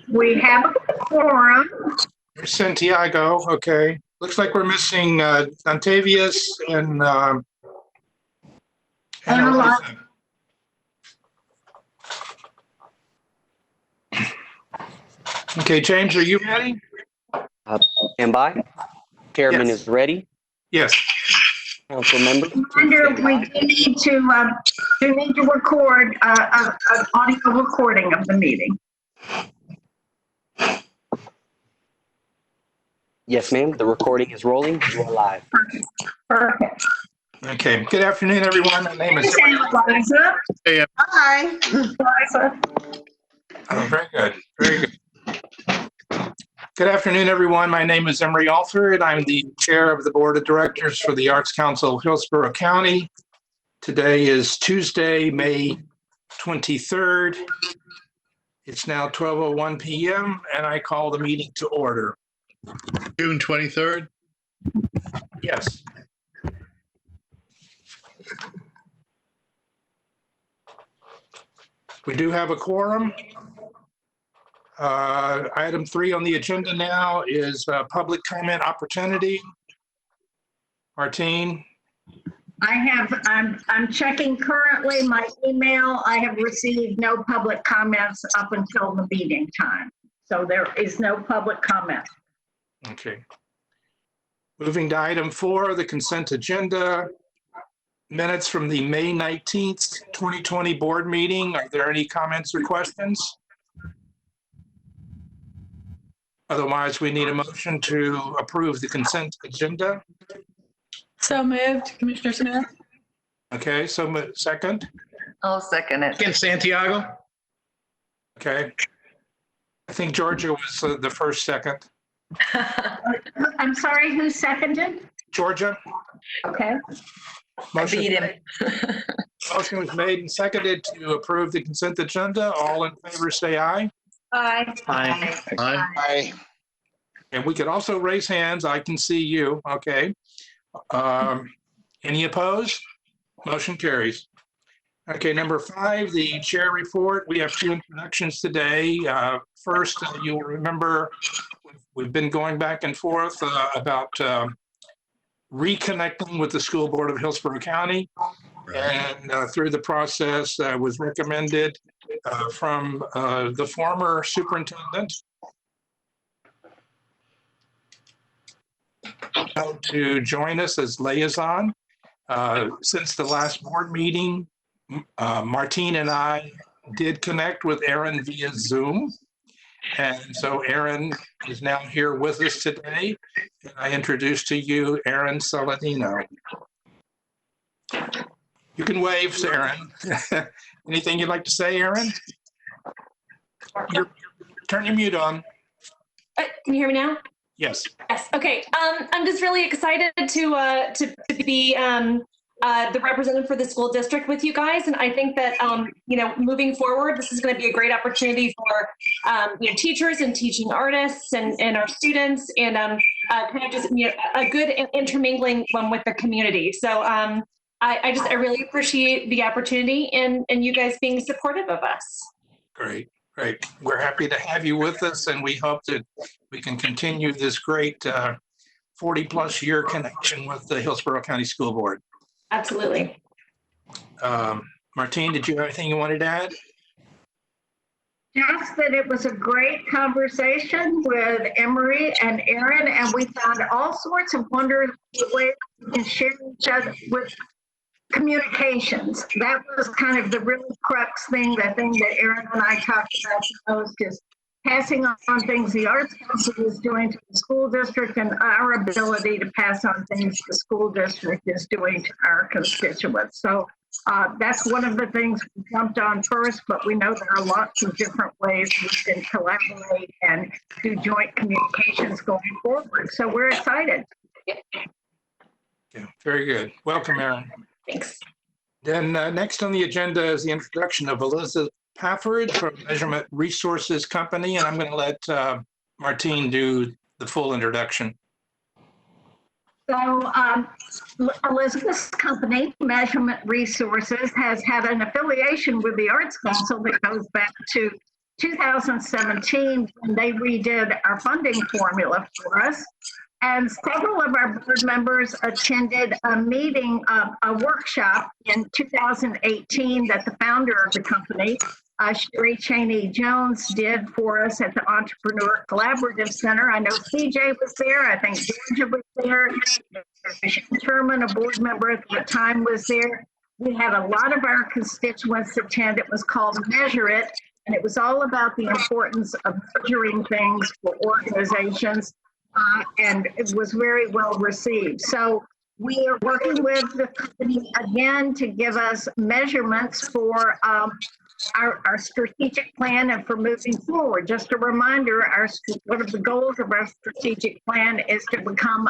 We have a quorum. Santiago, okay. Looks like we're missing Ontavious and Eliza. Okay, James, are you ready? Stand by. Chairman Yes. is ready. Yes. Council member. Reminder, we do need to record an audio recording of the meeting. Yes, ma'am. The recording is rolling. You are live. Perfect. Okay. Good afternoon, everyone. My name is Eliza. Hey. Hi. Eliza. Oh, very good. Very good. Good afternoon, everyone. My name is Emery Alford. I'm the chair of the board of directors for the Arts Council of Hillsborough County. Today is Tuesday, May 23rd. It's now 12:01 p.m. and I call the meeting to order. June 23rd? Yes. We do have a quorum. Item 3 on the agenda now is public comment opportunity. Martine? I'm checking currently my email. I have received no public comments up until the meeting time. So there is no public comment. Okay. Moving to item 4, the consent agenda. Minutes from the May 19th, 2020 board meeting. Are there any comments or questions? Otherwise, we need a motion to approve the consent agenda. So moved, Commissioner Smith. Okay, so second. I'll second it. Again, Santiago? Okay. I think Georgia was the first second. I'm sorry, who seconded? Georgia? Okay. Motion, Beat him. motion was made and seconded to approve the consent agenda. All in favor, say aye. Aye. Aye. Aye. And we could also raise hands. I can see you. Okay. Any opposed? Motion carries. Okay, number 5, the chair report. We have 2 introductions today. First, you'll remember we've been going back and forth about reconnecting with the school board of Hillsborough County. And through the process was recommended from the former superintendent to join us as liaison. Since the last board meeting, Martine and I did connect with Aaron via Zoom. And so Aaron is now here with us today. And I introduce to you Aaron Saladino. You can wave, Aaron. Anything you'd like to say, Aaron? Turn your mute on. Can you hear me now? Yes. Yes. Okay. I'm just really excited to be the representative for the school district with you guys. And I think that, moving forward, this is going to be a great opportunity for, teachers and teaching artists and our students and kind of just, a good intermingling one with the community. So I really appreciate the opportunity and you guys being supportive of us. Great. We're happy to have you with us, and we hope that we can continue this great 40-plus year connection with the Hillsborough County School Board. Absolutely. Martine, did you have anything you wanted to add? Just that it was a great conversation with Emery and Aaron, and we found all sorts of wonderful ways we can share each other with communications. That was kind of the really crux thing, the thing that Aaron and I talked about the most, is passing on things the Arts Council is doing to the school district and our ability to pass on things the school district is doing to our constituents. So that's one of the things we jumped on first, but we know there are lots of different ways we can collaborate and do joint communications going forward. So we're excited. Yeah, very good. Welcome, Aaron. Thanks. Then next on the agenda is the introduction of Eliza Pafford from Measurement Resources Company, and I'm going to let Martine do the full introduction. So Elizabeth's company, Measurement Resources, has had an affiliation with the Arts Council that goes back to 2017 when they redid our funding formula for us. And several of our board members attended a meeting, a workshop in 2018 that the founder of the company, Sherry Cheney Jones, did for us at the Entrepreneur Collaborative Center. I know CJ was there. I think Georgia was there. Sherman, a board member at the time, was there. We had a lot of our constituents attend. It was called Measure It, and it was all about the importance of measuring things for organizations. And it was very well received. So we are working with the company again to give us measurements for our strategic plan and for moving forward. Just a reminder, one of the goals of our strategic plan is to become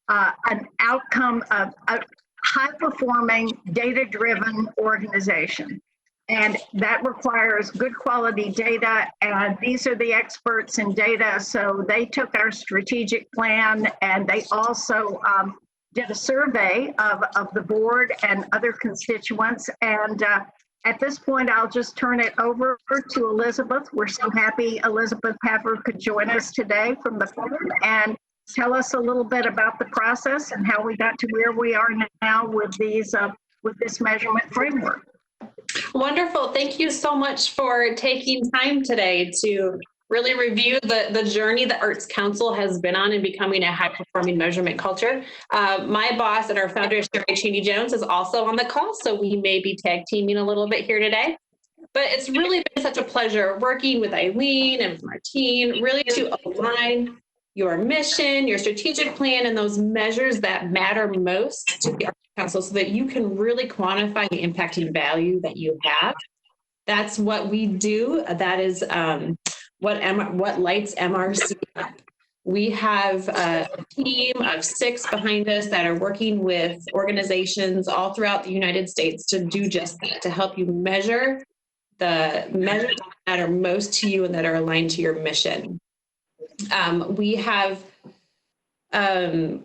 an outcome of a high-performing, data-driven organization. And that requires good quality data, and these are the experts in data. So they took our strategic plan and they also did a survey of the board and other constituents. And at this point, I'll just turn it over to Elizabeth. We're so happy Elizabeth Pafford could join us today from the board and tell us a little bit about the process and how we got to where we are now with this measurement framework. Wonderful. Thank you so much for taking time today to really review the journey the Arts Council has been on in becoming a high-performing measurement culture. My boss and our founder, Sherry Cheney Jones, is also on the call, so we may be tag teaming a little bit here today. But it's really been such a pleasure working with Eileen and Martine, really to align your mission, your strategic plan, and those measures that matter most to the Arts Council so that you can really quantify the impact and value that you have. That's what we do. That is what lights MRC up. We have a team of 6 behind us that are working with organizations all throughout the United States to do just that, to help you measure the measures that matter most to you and that are aligned to your mission. We have a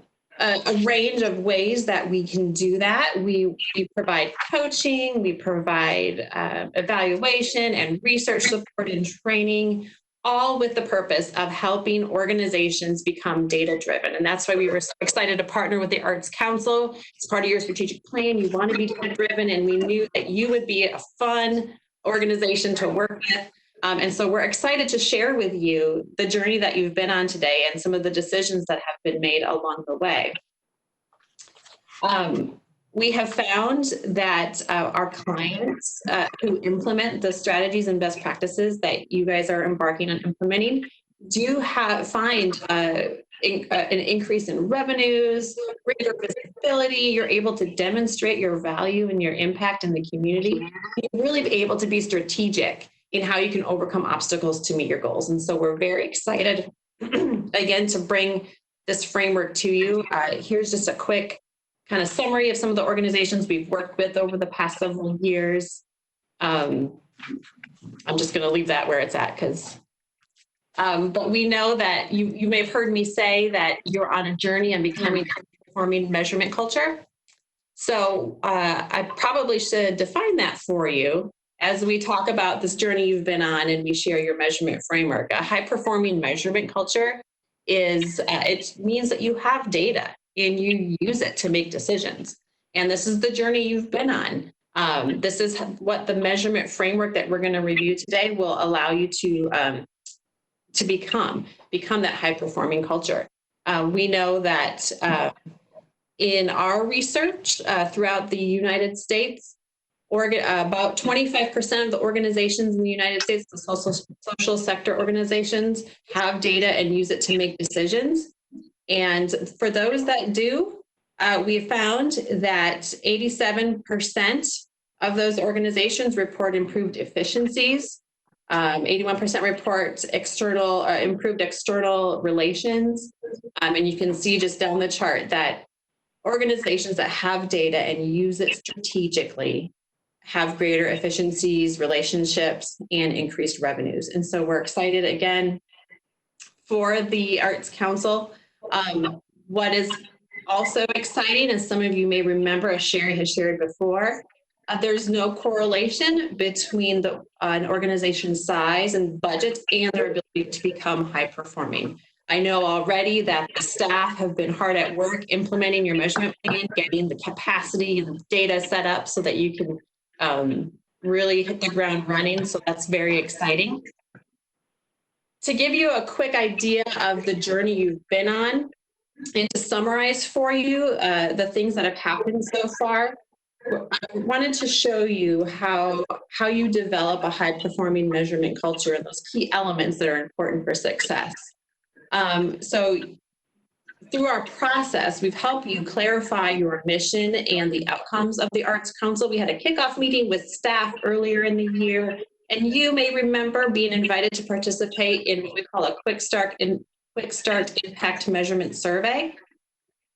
range of ways that we can do that. We provide coaching, we provide evaluation and research support and training, all with the purpose of helping organizations become data-driven. And that's why we were so excited to partner with the Arts Council. It's part of your strategic plan. You want to be data-driven, and we knew that you would be a fun organization to work with. And so we're excited to share with you the journey that you've been on today and some of the decisions that have been made along the way. We have found that our clients who implement the strategies and best practices that you guys are embarking on implementing do find an increase in revenues, greater visibility. You're able to demonstrate your value and your impact in the community. You're really able to be strategic in how you can overcome obstacles to meet your goals. And so we're very excited, again, to bring this framework to you. Here's just a quick kind of summary of some of the organizations we've worked with over the past several years. I'm just going to leave that where it's at but we know that you may have heard me say that you're on a journey on becoming a performing measurement culture. So I probably should define that for you as we talk about this journey you've been on and we share your measurement framework. A high-performing measurement culture it means that you have data and you use it to make decisions. And this is the journey you've been on. This is what the measurement framework that we're going to review today will allow you to become that high-performing culture. We know that in our research throughout the United States, about 25% of the organizations in the United States, the social sector organizations, have data and use it to make decisions. And for those that do, we found that 87% of those organizations report improved efficiencies. 81% report improved external relations. And you can see just down the chart that organizations that have data and use it strategically have greater efficiencies, relationships, and increased revenues. And so we're excited again for the Arts Council. What is also exciting, as some of you may remember, as Sherry has shared before, there's no correlation between an organization's size and budget and their ability to become high performing. I know already that the staff have been hard at work implementing your measurement plan, getting the capacity and the data set up so that you can really hit the ground running. So that's very exciting. To give you a quick idea of the journey you've been on and to summarize for you the things that have happened so far, I wanted to show you how you develop a high-performing measurement culture and those key elements that are important for success. So through our process, we've helped you clarify your mission and the outcomes of the Arts Council. We had a kickoff meeting with staff earlier in the year, and you may remember being invited to participate in what we call a Quick Start Impact Measurement Survey.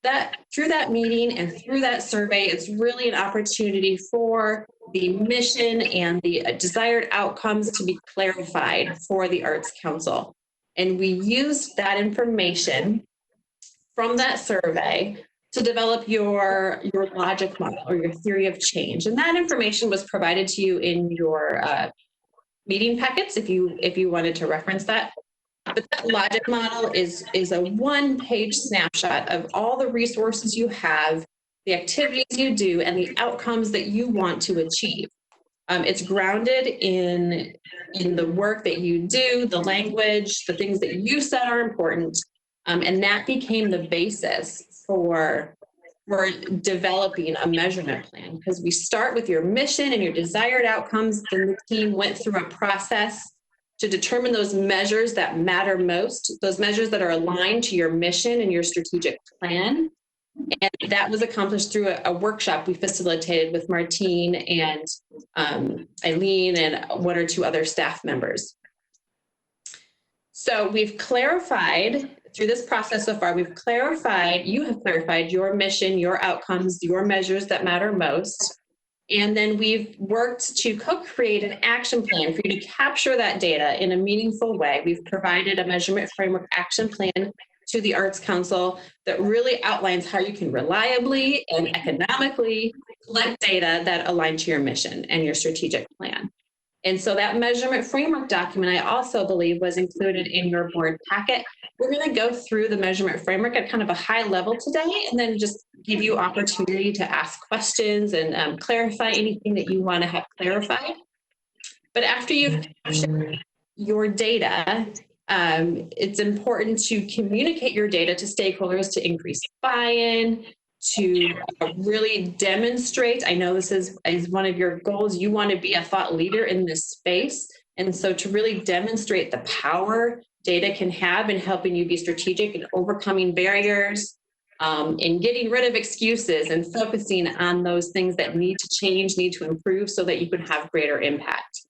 That through that meeting and through that survey, it's really an opportunity for the mission and the desired outcomes to be clarified for the Arts Council. And we used that information from that survey to develop your logic model or your theory of change. And that information was provided to you in your meeting packets if you wanted to reference that. But that logic model is a one-page snapshot of all the resources you have, the activities you do, and the outcomes that you want to achieve. It's grounded in the work that you do, the language, the things that you said are important, and that became the basis for developing a measurement plan. Because we start with your mission and your desired outcomes, then the team went through a process to determine those measures that matter most, those measures that are aligned to your mission and your strategic plan. And that was accomplished through a workshop we facilitated with Martine and Eileen and one or two other staff members. So we've clarified through this process so far, you have clarified your mission, your outcomes, your measures that matter most. And then we've worked to co-create an action plan for you to capture that data in a meaningful way. We've provided a measurement framework action plan to the Arts Council that really outlines how you can reliably and economically collect data that align to your mission and your strategic plan. And so that measurement framework document, I also believe, was included in your board packet. We're going to go through the measurement framework at kind of a high level today, and then just give you opportunity to ask questions and clarify anything that you want to have clarified. But after you've captured your data, it's important to communicate your data to stakeholders to increase buy-in, to really demonstrate. I know this is one of your goals. You want to be a thought leader in this space. And so to really demonstrate the power data can have in helping you be strategic and overcoming barriers, and getting rid of excuses and focusing on those things that need to change, need to improve so that you can have greater impact.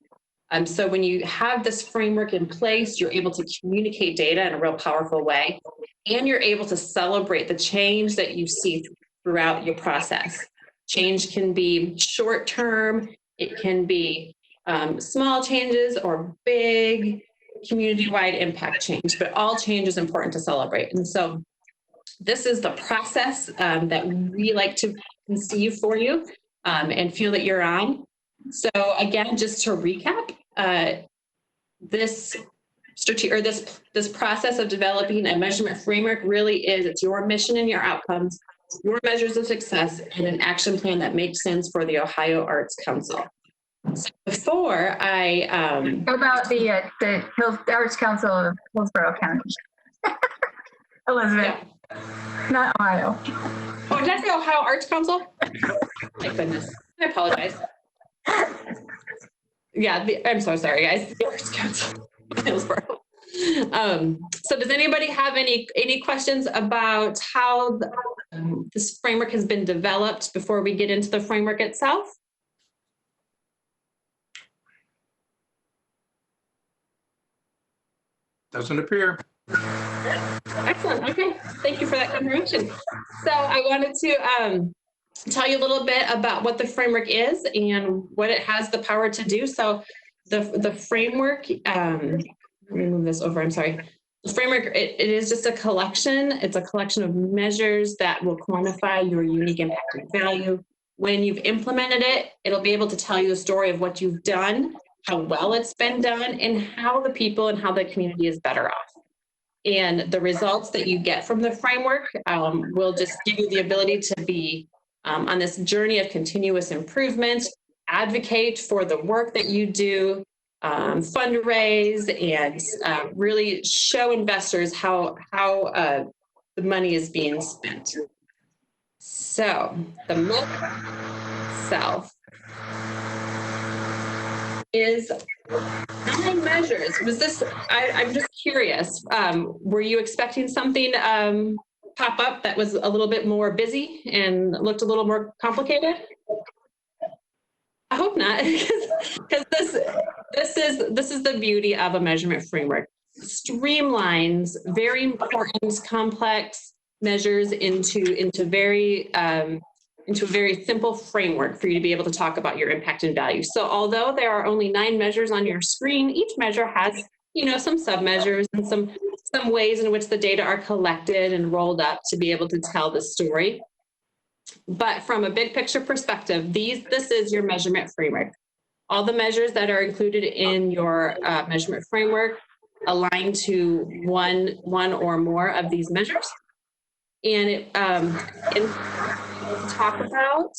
So when you have this framework in place, you're able to communicate data in a real powerful way, and you're able to celebrate the change that you see throughout your process. Change can be short-term, it can be small changes or big community-wide impact change, but all change is important to celebrate. And so this is the process that we like to conceive for you and feel that you're on. So again, just to recap, this process of developing a measurement framework really is, it's your mission and your outcomes, your measures of success, and an action plan that makes sense for the Ohio Arts Council. So before I How about the Arts Council of Hillsborough County? Elizabeth, not Ohio. Oh, did I say Ohio Arts Council? My goodness, I apologize. Yeah, I'm so sorry, guys. The Arts Council of Hillsborough. So does anybody have any questions about how this framework has been developed before we get into the framework itself? Doesn't appear. Excellent. Okay. Thank you for that confirmation. So I wanted to tell you a little bit about what the framework is and what it has the power to do. So the framework, let me move this over. I'm sorry. The framework, it is just a collection. It's a collection of measures that will quantify your unique impact and value. When you've implemented it, it'll be able to tell you the story of what you've done, how well it's been done, and how the people and how the community is better off. And the results that you get from the framework will just give you the ability to be on this journey of continuous improvement, advocate for the work that you do, fundraise, and really show investors how the money is being spent. So the measure itself is 9 measures. Was this, I'm just curious, were you expecting something pop up that was a little bit more busy and looked a little more complicated? I hope not, because this is the beauty of a measurement framework. Streamlines very important, complex measures into a very simple framework for you to be able to talk about your impact and value. So although there are only 9 measures on your screen, each measure has, some sub-measures and some ways in which the data are collected and rolled up to be able to tell the story. But from a big picture perspective, this is your measurement framework. All the measures that are included in your measurement framework align to one or more of these measures. And it talk about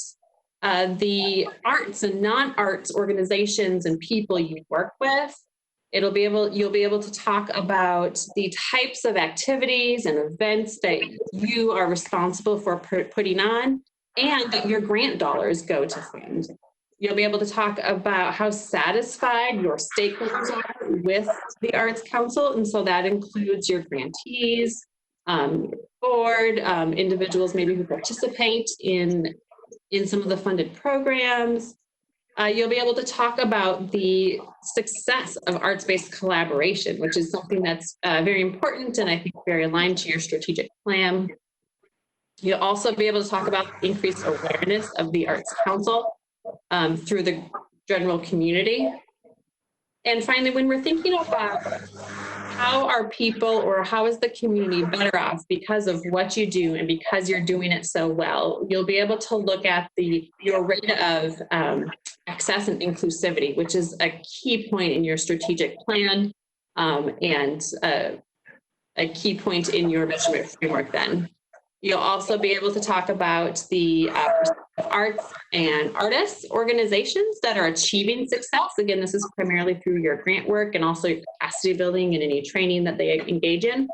the arts and non-arts organizations and people you work with. You'll be able to talk about the types of activities and events that you are responsible for putting on and that your grant dollars go to fund. You'll be able to talk about how satisfied your stakeholders are with the Arts Council. And so that includes your grantees, board, individuals maybe who participate in some of the funded programs. You'll be able to talk about the success of arts-based collaboration, which is something that's very important and I think very aligned to your strategic plan. You'll also be able to talk about increased awareness of the Arts Council through the general community. And finally, when we're thinking about how are people or how is the community better off because of what you do and because you're doing it so well, you'll be able to look at your rate of access and inclusivity, which is a key point in your strategic plan and a key point in your measurement framework then. You'll also be able to talk about the arts and artists organizations that are achieving success. Again, this is primarily through your grant work and also your capacity building and any training that they engage in.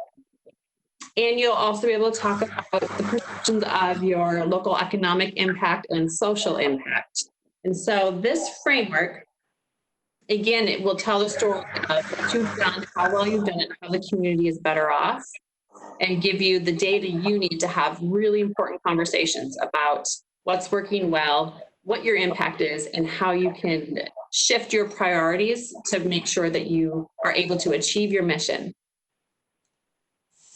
And you'll also be able to talk about the perceptions of your local economic impact and social impact. And so this framework, again, it will tell the story of what you've done, how well you've done it, how the community is better off, and give you the data you need to have really important conversations about what's working well, what your impact is, and how you can shift your priorities to make sure that you are able to achieve your mission.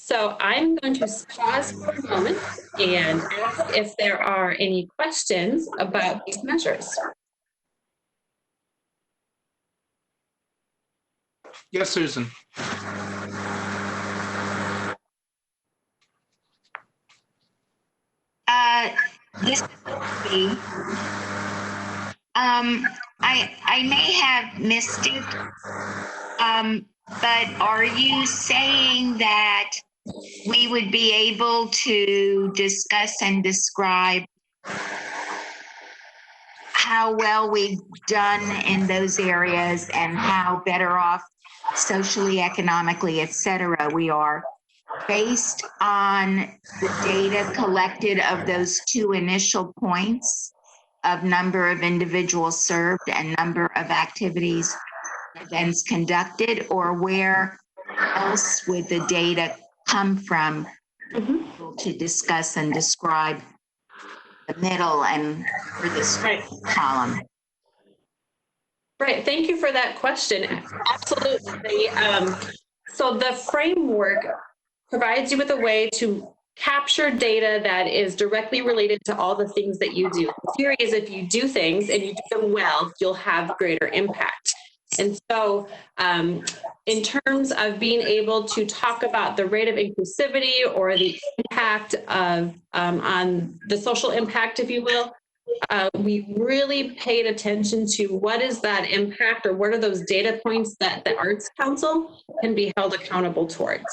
So I'm going to pause for a moment and ask if there are any questions about these measures. Yes, Susan. This is me. I may have missed it, but are you saying that we would be able to discuss and describe how well we've done in those areas and how better off socially, economically, et cetera, we are based on the data collected of those two initial points of number of individuals served and number of activities, events conducted, or where else would the data come from to discuss and describe the middle and for this column? Right. Thank you for that question. Absolutely. So the framework provides you with a way to capture data that is directly related to all the things that you do. The theory is if you do things and you do them well, you'll have greater impact. And so in terms of being able to talk about the rate of inclusivity or the impact of on the social impact, if you will, we really paid attention to what is that impact or what are those data points that the Arts Council can be held accountable towards.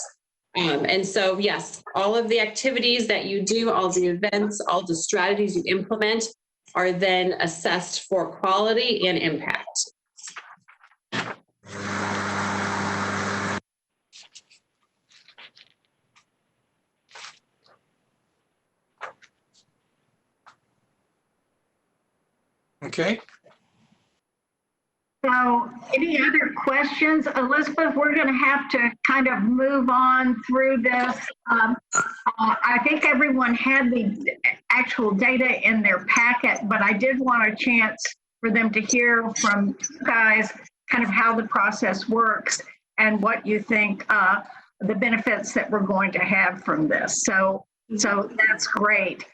And so, yes, all of the activities that you do, all the events, all the strategies you implement are then assessed for quality and impact. Okay. So any other questions? Elizabeth, we're going to have to kind of move on through this. I think everyone had the actual data in their packet, but I did want a chance for them to hear from you guys kind of how the process works and what you think the benefits that we're going to have from this. So that's great.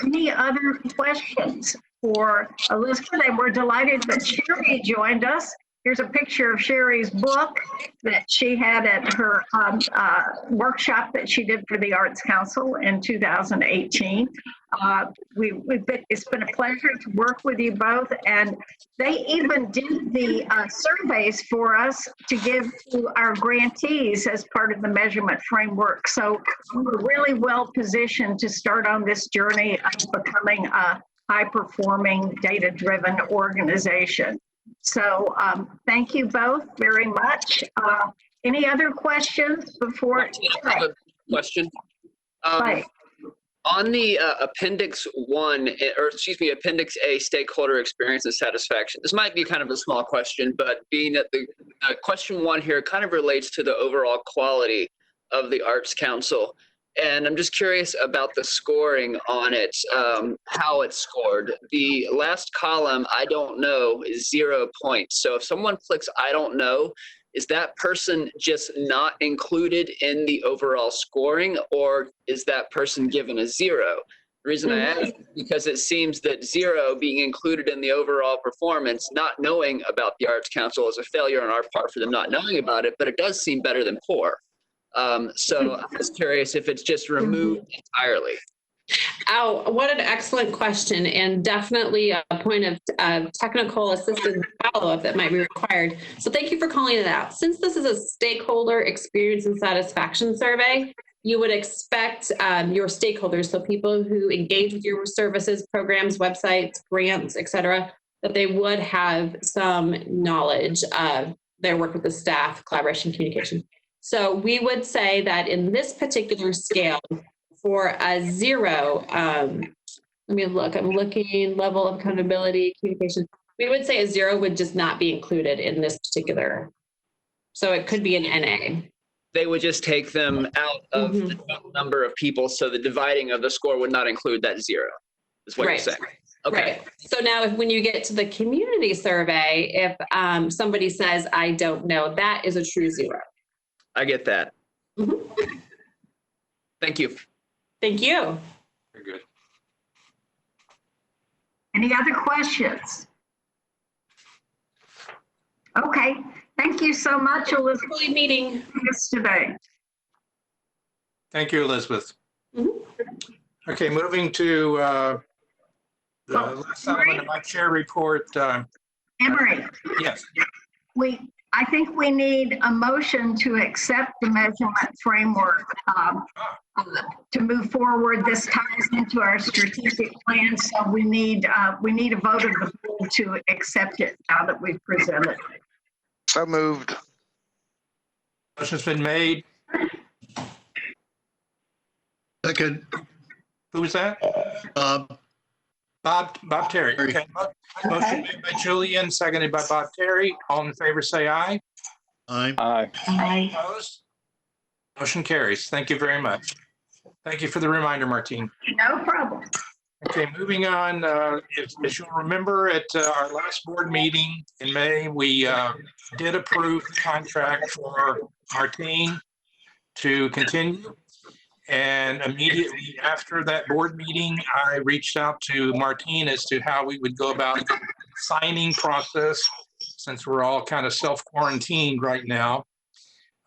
Any other questions for Elizabeth? And we're delighted that Sherry joined us. Here's a picture of Sherry's book that she had at her workshop that she did for the Arts Council in 2018. It's been a pleasure to work with you both, and they even did the surveys for us to give to our grantees as part of the measurement framework. So we're really well positioned to start on this journey of becoming a high-performing, data-driven organization. So thank you both very much. Any other questions before? I have a question. On the Appendix 1, or excuse me, Appendix A, stakeholder experience and satisfaction. This might be kind of a small question, but being that the question 1 here kind of relates to the overall quality of the Arts Council. And I'm just curious about the scoring on it, how it's scored. The last column, I don't know, is 0 points. So if someone clicks I don't know, is that person just not included in the overall scoring, or is that person given a 0? The reason I ask is because it seems that 0 being included in the overall performance, not knowing about the Arts Council, is a failure on our part for them not knowing about it, but it does seem better than poor. So I'm just curious if it's just removed entirely. Oh, what an excellent question, and definitely a point of technical assistance follow-up that might be required. So thank you for calling it out. Since this is a stakeholder experience and satisfaction survey, you would expect your stakeholders, so people who engage with your services, programs, websites, grants, et cetera, that they would have some knowledge of their work with the staff, collaboration, communication. So we would say that in this particular scale, for a 0, let me look, I'm looking level of accountability, communication. We would say a 0 would just not be included in this particular. So it could be an NA. They would just take them out of the number of people. So the dividing of the score would not include that 0, is what you're saying. Okay. Right. So now when you get to the community survey, if somebody says, I don't know, that is a true 0. I get that. Thank you. Thank you. Very good. Any other questions? Okay, thank you so much, Elizabeth, Early meeting. for this today. Thank you, Elizabeth. Mhm. Okay, moving to the Oh, last element of my chair report. Emery, Yes, I think we need a motion to accept the measurement framework to move forward. This ties into our strategic plan, so we need a vote of the board to accept it now that we've presented. So moved. motion's been made. Second, Who was that? Bob Terry. Okay. Motion made by Julian, seconded by Bob Terry. All in favor, say aye. aye. Opposed? Motion carries. Thank you very much. Thank you for the reminder, Martine. No problem. Okay, moving on. As you'll remember, at our last board meeting in May, we did approve the contract for Martine to continue. And immediately after that board meeting, I reached out to Martine as to how we would go about the signing process, since we're all kind of self-quarantined right now.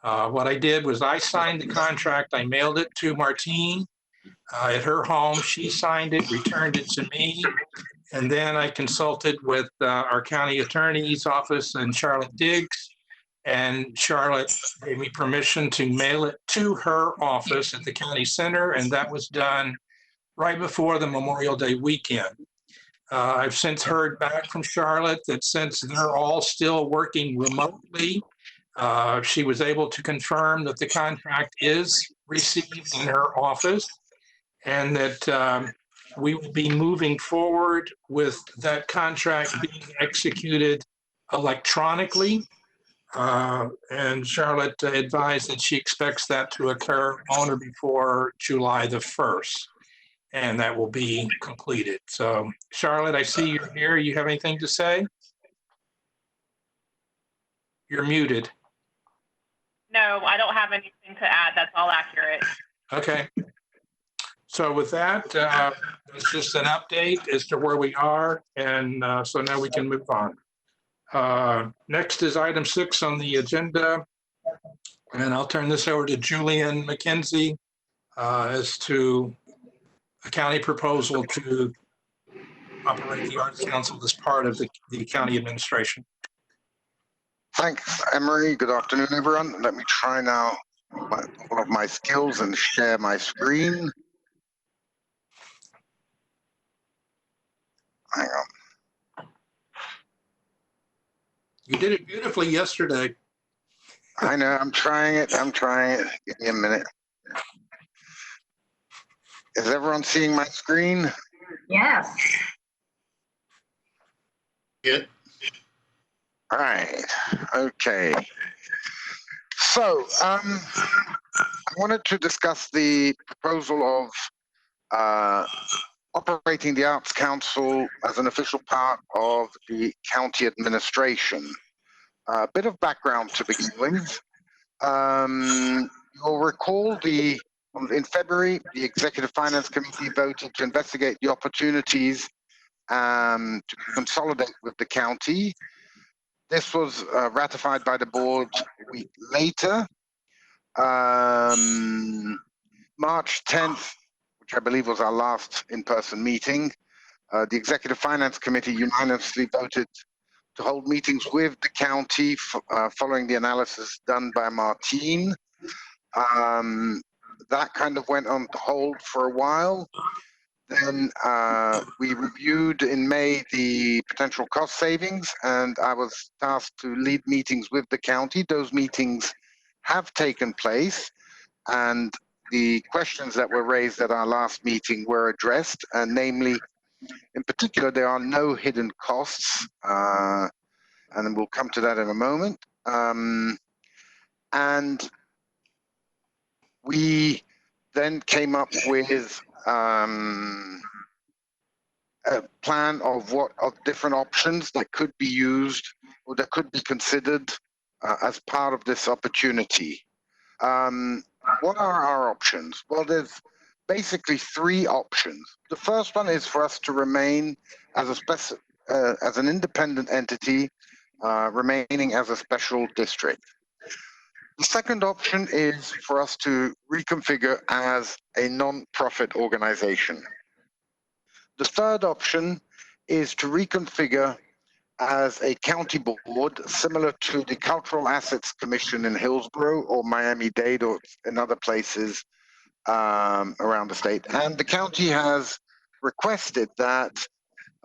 What I did was I signed the contract. I mailed it to Martine at her home. She signed it, returned it to me. And then I consulted with our county attorney's office and Charlotte Diggs. And Charlotte gave me permission to mail it to her office at the county center. And that was done right before the Memorial Day weekend. I've since heard back from Charlotte that since they're all still working remotely, she was able to confirm that the contract is received in her office and that we will be moving forward with that contract being executed electronically. And Charlotte advised that she expects that to occur on or before July the 1st, and that will be completed. So, Charlotte, I see you're here. You have anything to say? You're muted. No, I don't have anything to add. That's all accurate. Okay. So with that, it's just an update as to where we are, and so now we can move on. Next is item 6 on the agenda, and I'll turn this over to Julian McKenzie as to a county proposal to operate the Arts Council as part of the county administration. Thanks, Emery. Good afternoon, everyone. Let me try now one of my skills and share my screen. Hang on. You did it beautifully yesterday. I know, I'm trying it. Give me a minute. Is everyone seeing my screen? Yes. Yeah. All right. Okay. So, I wanted to discuss the proposal of operating the Arts Council as an official part of the county administration. A bit of background to begin with. You'll recall in February, the Executive Finance Committee voted to investigate the opportunities to consolidate with the county. This was ratified by the board a week later. March 10th, which I believe was our last in-person meeting, the Executive Finance Committee unanimously voted to hold meetings with the county following the analysis done by Martine. That kind of went on hold for a while. Then we reviewed in May the potential cost savings, and I was tasked to lead meetings with the county. Those meetings have taken place, and the questions that were raised at our last meeting were addressed, and namely, in particular, there are no hidden costs, and we'll come to that in a moment. And we then came up with a plan of different options that could be used or that could be considered as part of this opportunity. What are our options? Well, there's basically three options. The first one is for us to remain as as an independent entity, remaining as a special district. The second option is for us to reconfigure as a non-profit organization. The third option is to reconfigure as a county board, similar to the Cultural Assets Commission in Hillsborough or Miami-Dade or in other places around the state. And the county has requested that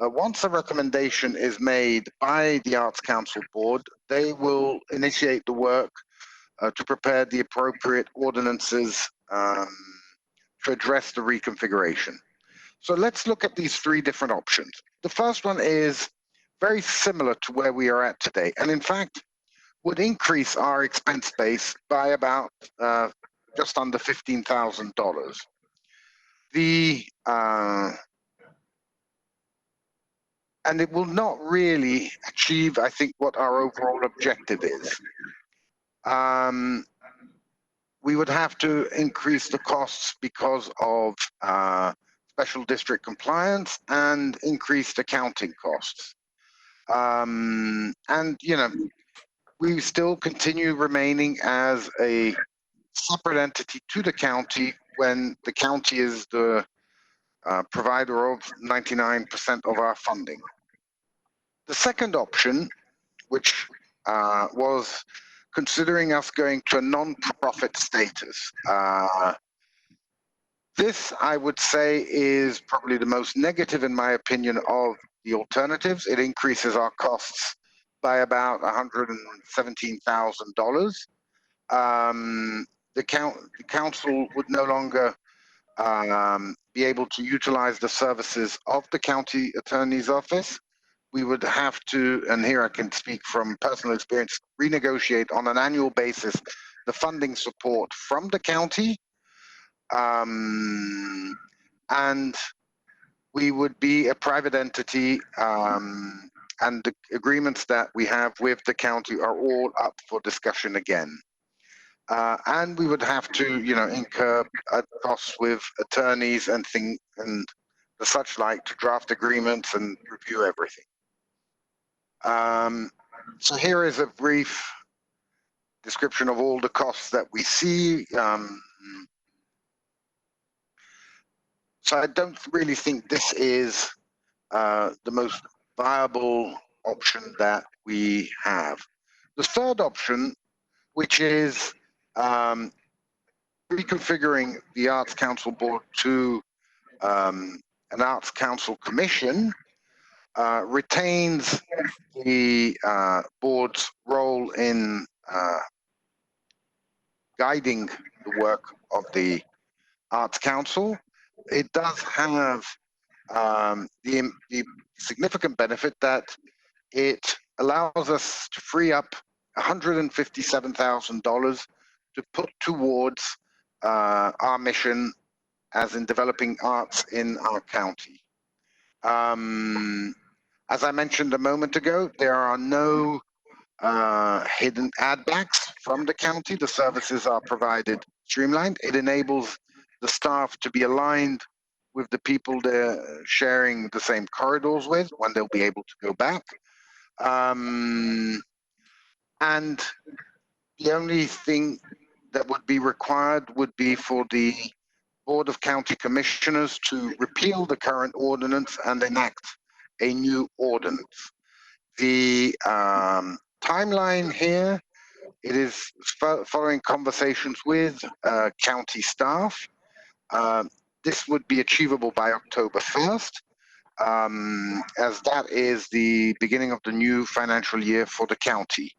once a recommendation is made by the Arts Council Board, they will initiate the work to prepare the appropriate ordinances to address the reconfiguration. So let's look at these three different options. The first one is very similar to where we are at today, and in fact would increase our expense base by about just under $15,000. And it will not really achieve, I think, what our overall objective is. We would have to increase the costs because of special district compliance and increased accounting costs. And, you know, we still continue remaining as a separate entity to the county when the county is the provider of 99% of our funding. The second option, which was considering us going to a non-profit status. This, I would say, is probably the most negative, in my opinion, of the alternatives. It increases our costs by about $117,000. The council would no longer be able to utilize the services of the county attorney's office. We would have to, and here I can speak from personal experience, renegotiate on an annual basis the funding support from the county. And we would be a private entity, and the agreements that we have with the county are all up for discussion again. And we would have to, you know, incur costs with attorneys and the such like to draft agreements and review everything. So here is a brief description of all the costs that we see. So I don't really think this is the most viable option that we have. The third option, which is reconfiguring the Arts Council Board to an Arts Council Commission, retains the board's role in guiding the work of the Arts Council. It does have the significant benefit that it allows us to free up $157,000 to put towards our mission as in developing arts in our county. As I mentioned a moment ago, there are no hidden add backs from the county. The services are provided streamlined. It enables the staff to be aligned with the people they're sharing the same corridors with when they'll be able to go back. And the only thing that would be required would be for the Board of County Commissioners to repeal the current ordinance and enact a new ordinance. The timeline here, it is following conversations with county staff. This would be achievable by October 1st, as that is the beginning of the new financial year for the county.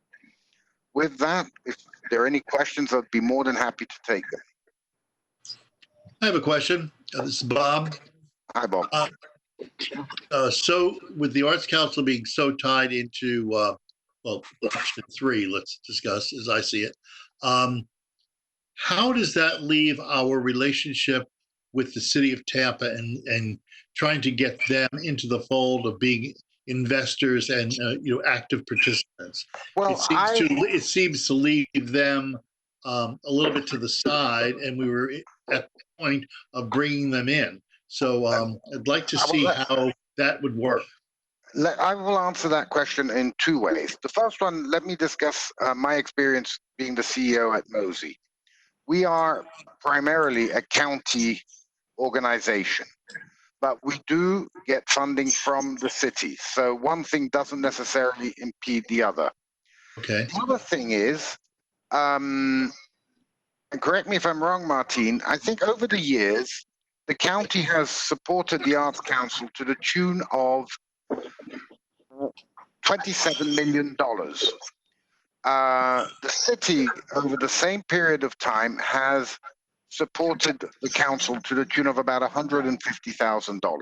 With that, if there are any questions, I'd be more than happy to take them. I have a question. This is Bob. Hi, Bob. So with the Arts Council being so tied into, well, option 3, let's discuss as I see it. How does that leave our relationship with the city of Tampa and trying to get them into the fold of being investors and active participants? Well, it seems to leave them a little bit to the side, and we were at the point of bringing them in. So I'd like to see how that would work. I will answer that question in two ways. The first one, let me discuss my experience being the CEO at Mosey. We are primarily a county organization, but we do get funding from the city. So one thing doesn't necessarily impede the other. Okay. The other thing is, and correct me if I'm wrong, Martine, I think over the years, the county has supported the Arts Council to the tune of $27 million. The city, over the same period of time, has supported the council to the tune of about $150,000.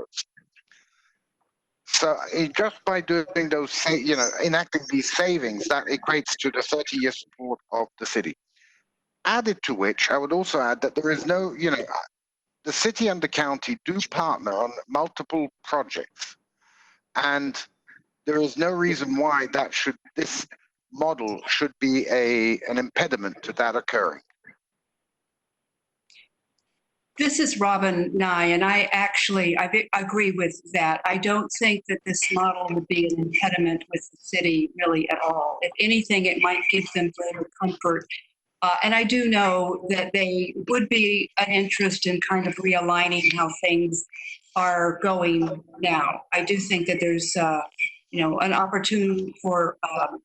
So just by doing those, enacting these savings, that equates to the 30-year support of the city. Added to which, I would also add that there is no, the city and the county do partner on multiple projects, and there is no reason why this model should be an impediment to that occurring. This is Robin Nye, and I agree with that. I don't think that this model would be an impediment with the city really at all. If anything, it might give them greater comfort. And I do know that they would be an interest in kind of realigning how things are going now. I do think that there's, an opportunity for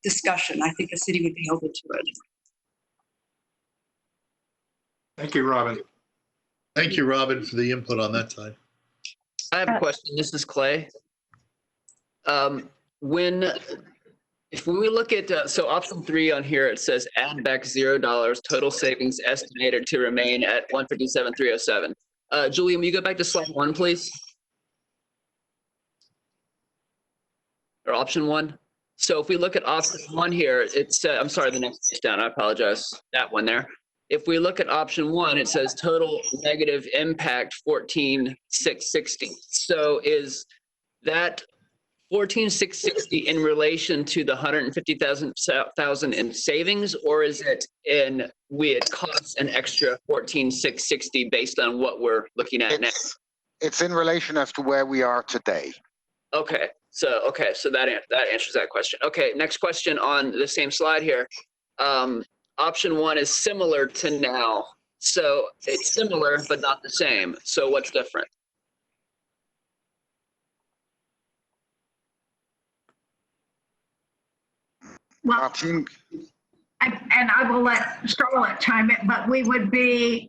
discussion. I think the city would be open to it. Thank you, Robin. Thank you, Robin, for the input on that side. I have a question. This is Clay. If we look at, so option 3 on here, it says add back $0, total savings estimated to remain at $157,307. Julian, will you go back to slide 1, please? Or option 1? So if we look at option 1 here, it's, I'm sorry, the next page down, I apologize, that one there. If we look at option 1, it says total negative impact 14,660. So is that 14,660 in relation to the 150,000 in savings, or is it it costs an extra 14,660 based on what we're looking at now? It's in relation as to where we are today. Okay, so that answers that question. Okay, next question on the same slide here. Option 1 is similar to now, so it's similar but not the same. So what's different? Well, and I will let Charlotte chime in, but there would be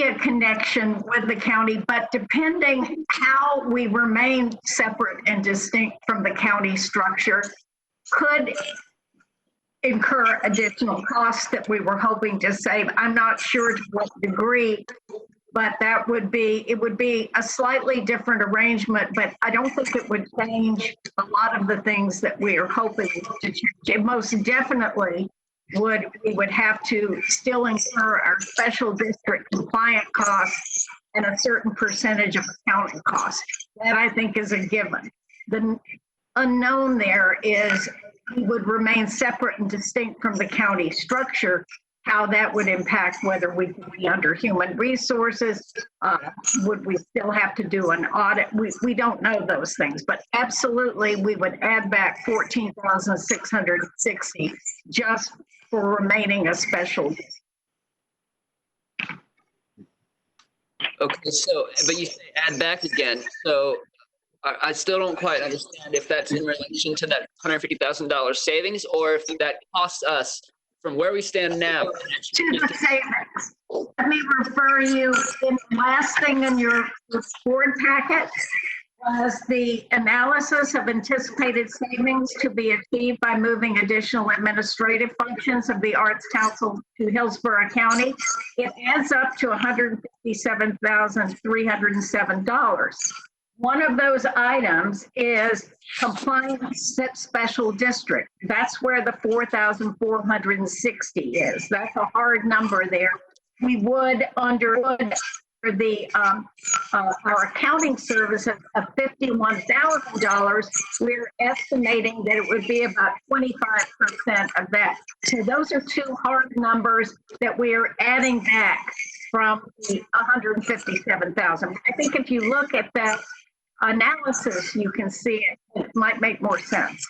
a connection with the county, but depending how we remain separate and distinct from the county structure, could incur additional costs that we were hoping to save. I'm not sure to what degree, but it would be a slightly different arrangement, but I don't think it would change a lot of the things that we are hoping to change. It most definitely we would have to still incur our special district compliant costs and a certain percentage of accounting costs. That I think is a given. The unknown there is we would remain separate and distinct from the county structure. How that would impact whether we could be under human resources, would we still have to do an audit? We don't know those things, but absolutely we would add back 14,660 just for remaining a special. Okay, so, but you say add back again, so I still don't quite understand if that's in relation to that $150,000 savings, or if that costs us from where we stand now. To the savings. Let me refer you, in the last thing in your board packet was the analysis of anticipated savings to be achieved by moving additional administrative functions of the Arts Council to Hillsborough County. It adds up to $157,307. One of those items is compliance special district. That's where the 4,460 is. That's a hard number there. We would, under for the our accounting services of $51,000, we're estimating that it would be about 25% of that. So those are two hard numbers that we are adding back from the 157,000. I think if you look at that analysis, you can see it might make more sense.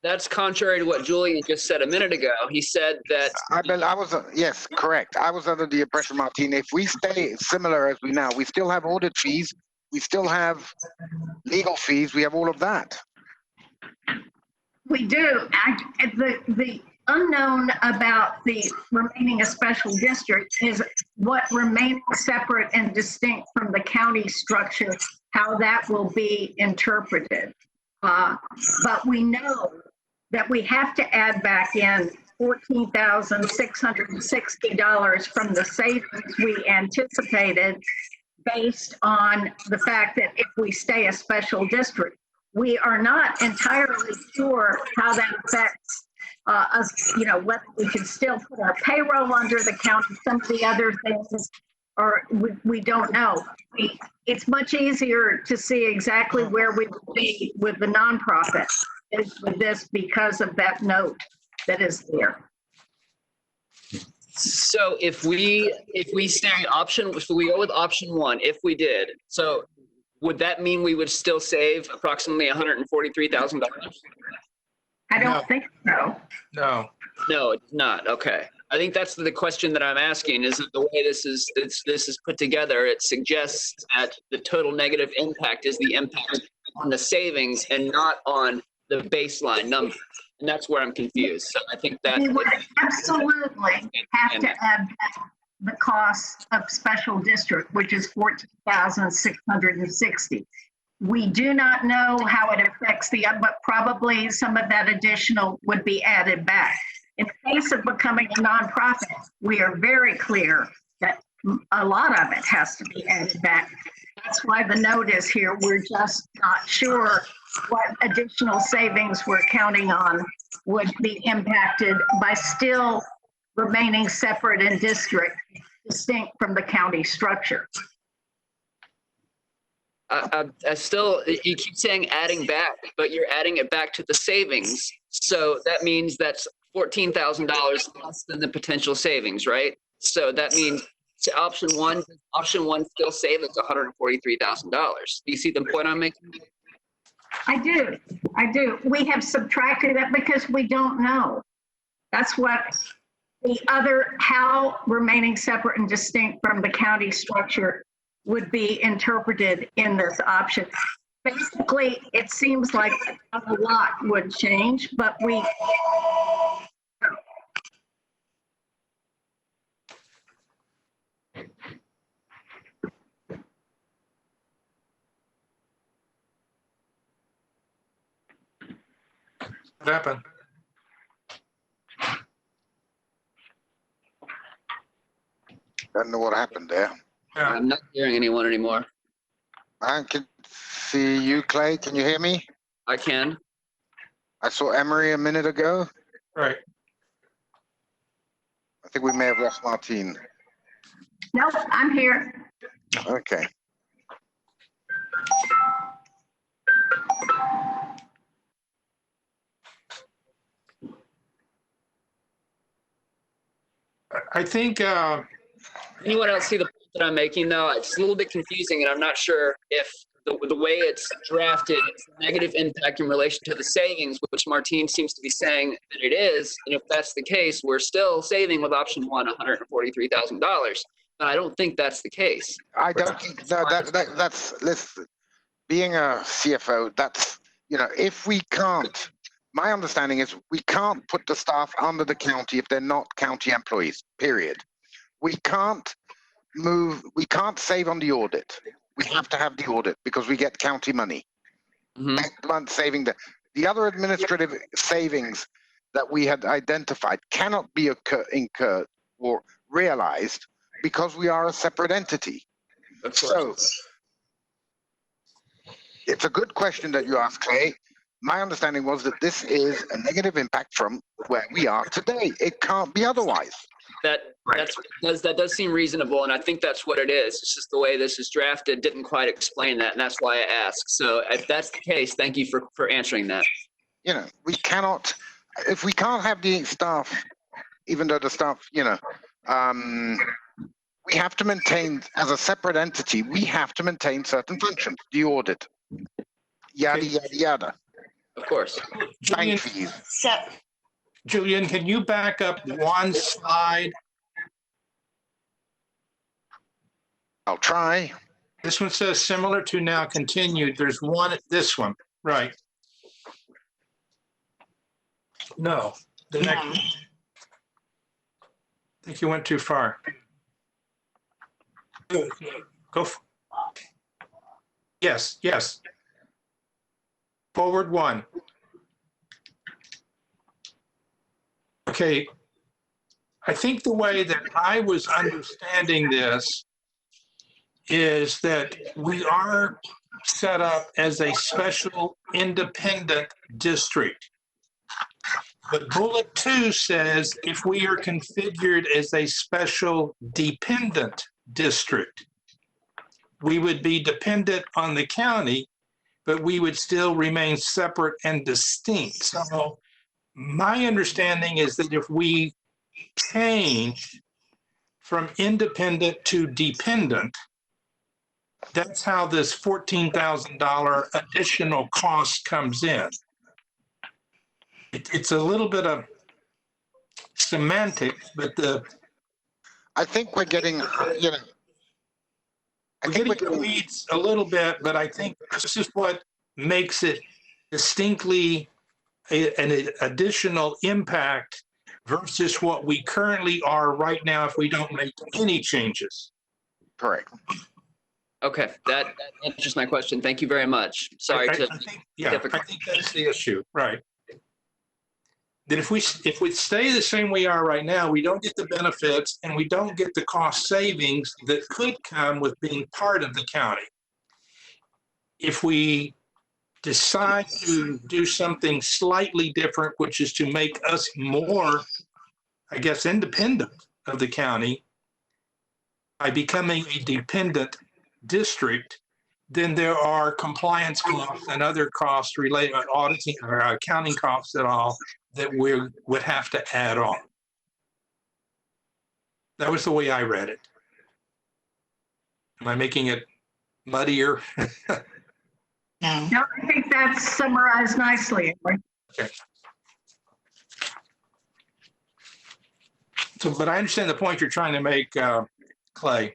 That's contrary to what Julian just said a minute ago. He said that Yes, correct. I was under the impression, Martine, if we stay similar as we now, we still have audit fees, we still have legal fees, we have all of that. We do. The unknown about the remaining a special district is what remaining separate and distinct from the county structure, how that will be interpreted. But we know that we have to add back in $14,660 from the savings we anticipated based on the fact that if we stay a special district, we are not entirely sure how that affects us, whether we can still put our payroll under the county, some of the other things, or we don't know. It's much easier to see exactly where we would be with the nonprofit is with this because of that note that is there. so. If we stay if we go with option one, if we did, so would that mean we would still save approximately $143,000? I don't think so. No. No, it's not. Okay. I think that's the question that I'm asking, is that the way this is put together, it suggests that the total negative impact is the impact on the savings and not on the baseline number. And that's where I'm confused. So I think that We would absolutely have to add back the cost of special district, which is $14,660. We do not know how it affects but probably some of that additional would be added back. In the case of becoming a nonprofit, we are very clear that a lot of it has to be added back. That's why the note is here. We're just not sure what additional savings we're counting on would be impacted by still remaining separate and distinct from the county structure. I still, you keep saying adding back, but you're adding it back to the savings. So that means that's $14,000 less than the potential savings, right? So that means option one still save us $143,000. Do you see the point I'm making? I do. We have subtracted that because we don't know. That's what how remaining separate and distinct from the county structure would be interpreted in this option. Basically, it seems like a lot would change, but we. What happened? Don't know what happened there. Yeah. I'm not hearing anyone anymore. I can see you, Clay. Can you hear me? I can. I saw Emery a minute ago. Right. I think we may have lost Martine. No, I'm here. Okay. I think Anyone else see the point that I'm making, though? It's a little bit confusing, and I'm not sure if the way it's drafted, it's a negative impact in relation to the savings, which Martine seems to be saying that it is. And if that's the case, we're still saving with option one $143,000. But I don't think that's the case. I don't think that's listen. Being a CFO, that's if we can't. My understanding is we can't put the staff under the county if they're not county employees. Period. We can't save on the audit. We have to have the audit because we get county money. Next month saving the other administrative savings that we had identified cannot be incurred or realized because we are a separate entity. So it's a good question that you asked, Clay. My understanding was that this is a negative impact from where we are today. It can't be otherwise. that does seem reasonable, and I think that's what it is. It's just the way this is drafted didn't quite explain that, and that's why I asked. So if that's the case, thank you for answering that. We cannot, if we can't have the staff, even though the staff, we have to maintain, as a separate entity, we have to maintain certain functions, the audit, yada, yada, yada. Of course. Thank you. Julian, can you back up one slide? I'll try. This one says similar to now continued. There's one, this one, right? No, the next. I think you went too far. Go. Yes. Forward one. Okay. I think the way that I was understanding this is that we are set up as a special independent district. But bullet 2 says if we are configured as a special dependent district, we would be dependent on the county, but we would still remain separate and distinct. So my understanding is that if we change from independent to dependent, that's how this $14,000 additional cost comes in. It's a little bit of semantics, but I think we're getting, we're getting the weeds a little bit, but I think this is what makes it distinctly an additional impact versus what we currently are right now if we don't make any changes. Correct. Okay, that answers my question. Thank you very much. Sorry I think that's the issue, right? That if we stay the same we are right now, we don't get the benefits and we don't get the cost savings that could come with being part of the county. If we decide to do something slightly different, which is to make us more, I guess, independent of the county by becoming a dependent district, then there are compliance costs and other costs related to auditing or accounting costs at all that we would have to add on. That was the way I read it. Am I making it muddier? No, I think that's summarized nicely. Okay. So, but I understand the point you're trying to make, Clay.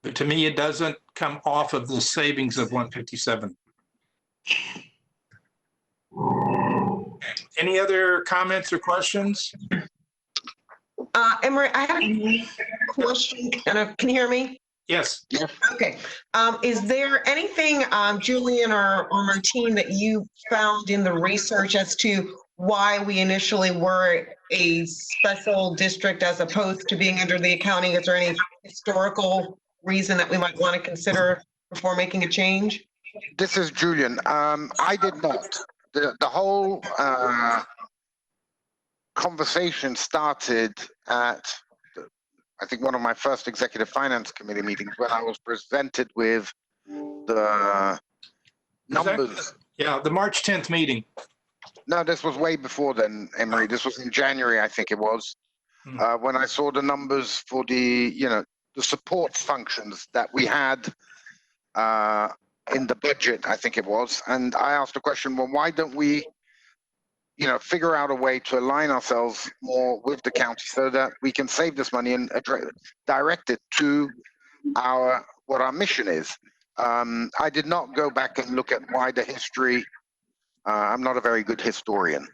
But to me, it doesn't come off of the savings of 157. Any other comments or questions? Emery, I have a question. Can you hear me? Yes. Okay. Is there anything, Julian or Martine, that you found in the research as to why we initially were a special district as opposed to being under the accounting? Is there any historical reason that we might want to consider before making a change? This is Julian. I did not. The whole conversation started at, I think, one of my first executive finance committee meetings when I was presented with the numbers. Yeah, the March 10th meeting. No, this was way before then, Emery. This was in January, I think it was, when I saw the numbers for the support functions that we had in the budget, I think it was. And I asked the question, well, why don't we, figure out a way to align ourselves more with the county so that we can save this money and direct it to what our mission is. I did not go back and look at why the history. I'm not a very good historian.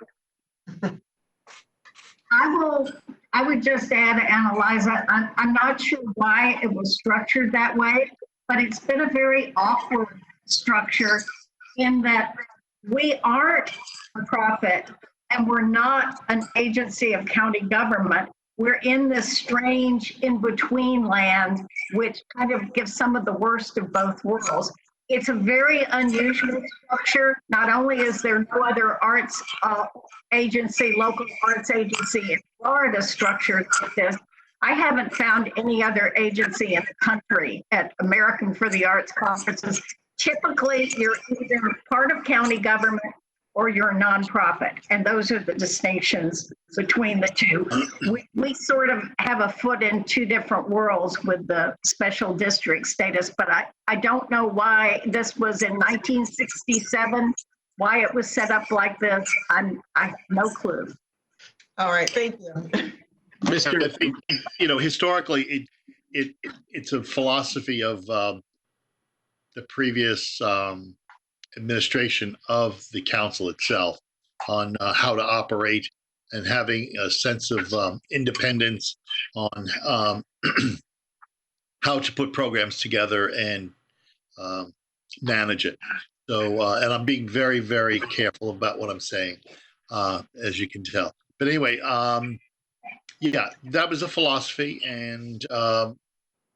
I would just add, Eliza, I'm not sure why it was structured that way, but it's been a very awkward structure in that we aren't a profit and we're not an agency of county government. We're in this strange in-between land, which kind of gives some of the worst of both worlds. It's a very unusual structure. Not only is there no other arts agency, local arts agency in Florida structured like this, I haven't found any other agency in the country at American for the Arts conferences. Typically, you're either part of county government or you're a nonprofit, and those are the distinctions between the two. We sort of have a foot in two different worlds with the special district status, but I don't know why this was in 1967, why it was set up like this. I have no clue. All right, thank you. I think, historically, it's a philosophy of the previous administration of the council itself on how to operate and having a sense of independence on how to put programs together and manage it. So, and I'm being very, very careful about what I'm saying, as you can tell. But anyway, yeah, that was a philosophy, and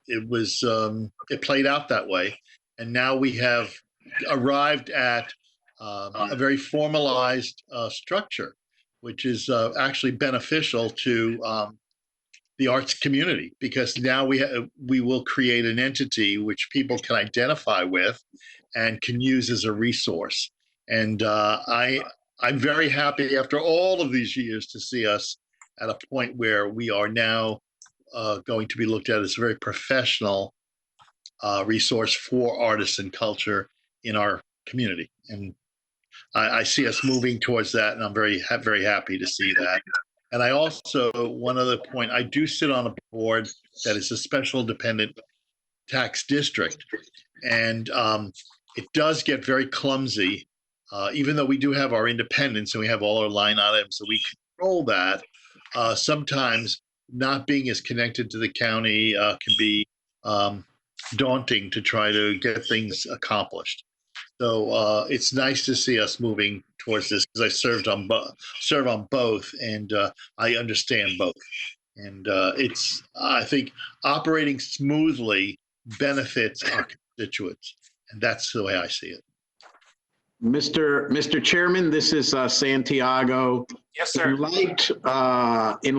it played out that way. And now we have arrived at a very formalized structure, which is actually beneficial to the arts community, because now we will create an entity which people can identify with and can use as a resource. And I'm very happy after all of these years to see us at a point where we are now going to be looked at as a very professional resource for artists and culture in our community. And I see us moving towards that, and I'm very, very happy to see that. And I also, one other point, I do sit on a board that is a special dependent tax district, and it does get very clumsy, even though we do have our independence and we have all our line items, so we control that. Sometimes not being as connected to the county can be daunting to try to get things accomplished. So it's nice to see us moving towards this, because I serve on both, and I understand both. And I think operating smoothly benefits our constituents, and that's the way I see it. Mr. Chairman, this is Santiago. Yes, sir. In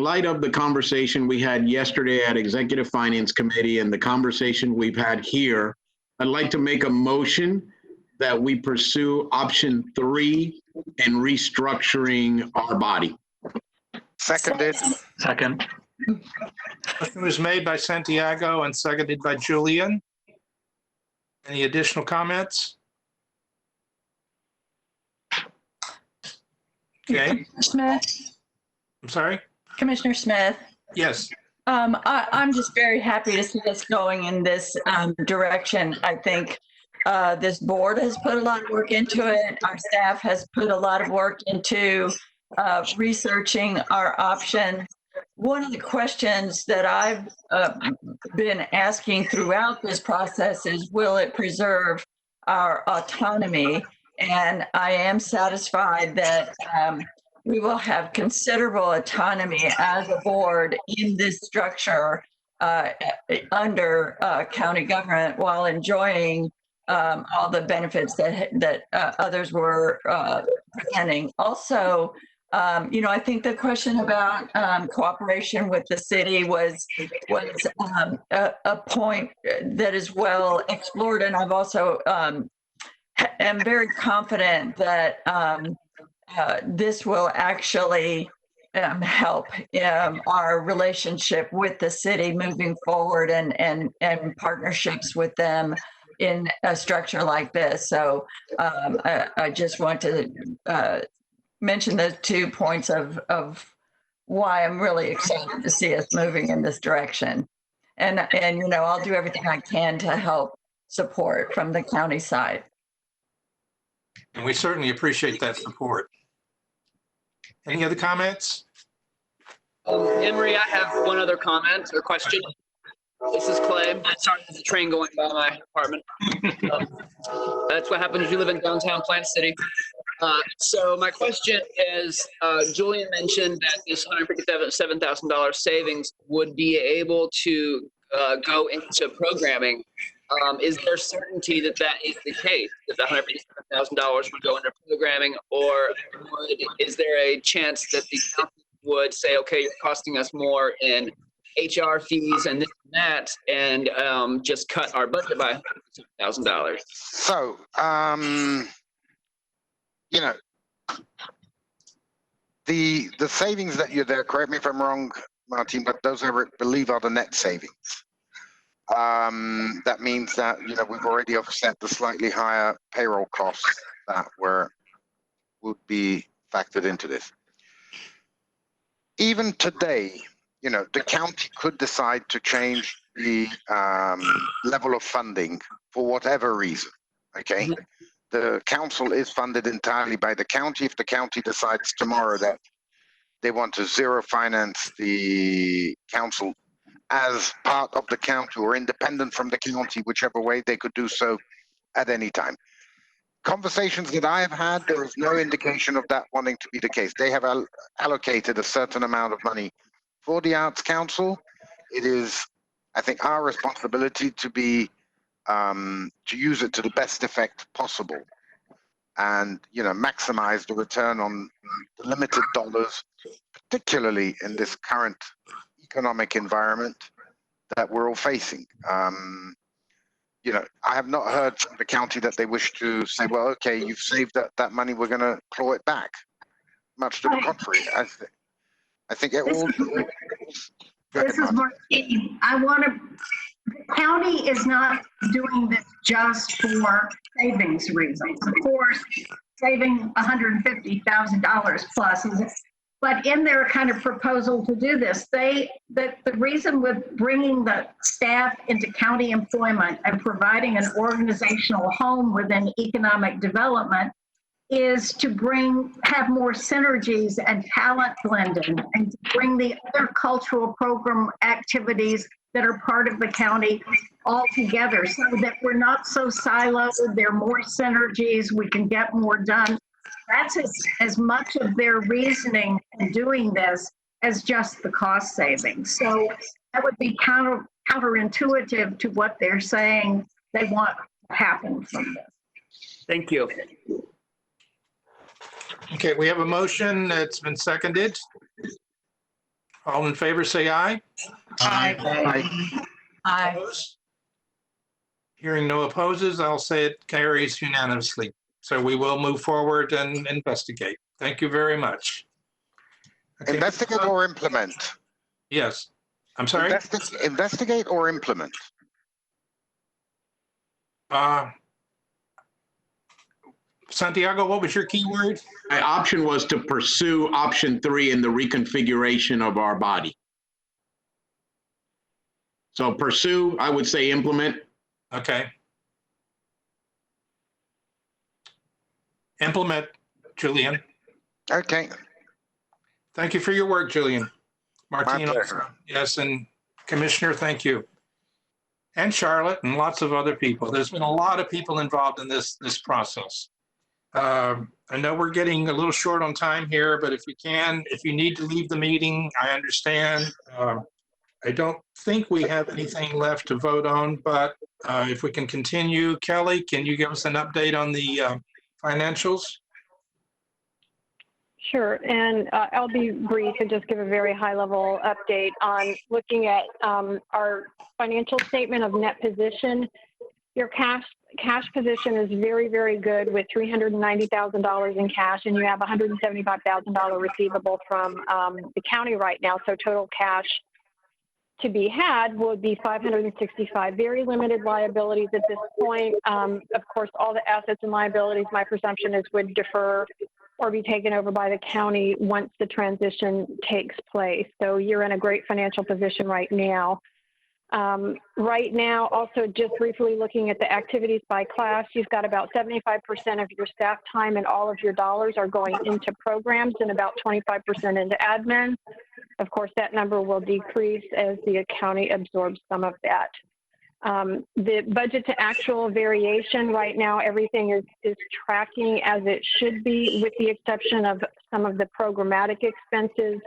light of the conversation we had yesterday at Executive Finance Committee and the conversation we've had here, I'd like to make a motion that we pursue option 3 in restructuring our body. Seconded. Second. Motion was made by Santiago and seconded by Julian. Any additional comments? Okay. Smith. I'm sorry? Commissioner Smith. Yes. I'm just very happy to see us going in this direction. I think this board has put a lot of work into it. Our staff has put a lot of work into researching our options. One of the questions that I've been asking throughout this process is, will it preserve our autonomy? And I am satisfied that we will have considerable autonomy as a board in this structure under county government, while enjoying all the benefits that others were presenting. Also, I think the question about cooperation with the city was a point that is well explored, and I've also am very confident that this will actually help our relationship with the city moving forward, and partnerships with them in a structure like this. So I just want to mention those 2 points of why I'm really excited to see us moving in this direction. And I'll do everything I can to help support from the county side. And we certainly appreciate that support. Any other comments? Emery, I have one other comment or question. This is Clay. Sorry, there's a train going by my apartment. That's what happens if you live in downtown Plant City. So my question is, Julian mentioned that this $157,000 savings would be able to go into programming. Is there certainty that that is the case, that the $157,000 would go into programming, or is there a chance that the county would say, okay, you're costing us more in HR fees and this and that, and just cut our budget by $157,000? So, you know, the savings that you're there, correct me if I'm wrong, Martin, but those I believe are the net savings. That means that, you know, we've already offset the slightly higher payroll costs that would be factored into this. Even today, you know, the county could decide to change the level of funding for whatever reason, okay? The council is funded entirely by the county. If the county decides tomorrow that they want to zero finance the council as part of the county or independent from the county, whichever way, they could do so at any time. Conversations that I have had, there is no indication of that wanting to be the case. They have allocated a certain amount of money for the Arts Council. It is, I think, our responsibility to be to use it to the best effect possible, and, you know, maximize the return on the limited dollars, particularly in this current economic environment that we're all facing. You know, I have not heard from the county that they wish to say, well, okay, you've saved that money, we're going to claw it back. Much to the contrary. I think it all. This is Martine. The county is not doing this just for savings reasons. Of course, saving $150,000 plus is, but in their kind of proposal to do this, the reason with bringing the staff into county employment and providing an organizational home within economic development is to have more synergies and talent blending, and to bring the other cultural program activities that are part of the county all together, so that we're not so siloed. There are more synergies, we can get more done. That's as much of their reasoning in doing this as just the cost savings. So that would be counterintuitive to what they're saying they want to happen from this. Thank you. Okay, we have a motion that's been seconded. All in favor, say aye. Aye. Opposed? Hearing no opposes, I'll say it carries unanimously. So we will move forward and investigate. Thank you very much. Okay. Investigate or implement? Yes. I'm sorry? Investigate or implement? Santiago, what was your key word? My option was to pursue option 3 in the reconfiguration of our body. So pursue, I would say implement. Okay. Implement, Julian. Okay. Thank you for your work, Julian. Martine, My pleasure. also. Yes, and Commissioner, thank you. And Charlotte and lots of other people. There's been a lot of people involved in this process. I know we're getting a little short on time here, but if you need to leave the meeting, I understand. I don't think we have anything left to vote on, but if we can continue, Kelly, can you give us an update on the financials? Sure, and I'll be brief and just give a very high-level update on looking at our financial statement of net position. Your cash position is very, very good with $390,000 in cash, and you have $175,000 receivable from the county right now. So total cash to be had would be $565. Very limited liabilities at this point. Of course, all the assets and liabilities, my presumption is, would defer or be taken over by the county once the transition takes place. So you're in a great financial position right now. Right now, also just briefly looking at the activities by class, you've got about 75% of your staff time and all of your dollars are going into programs and about 25% into admin. Of course, that number will decrease as the county absorbs some of that. The budget to actual variation right now, everything is tracking as it should be, with the exception of some of the programmatic expenses.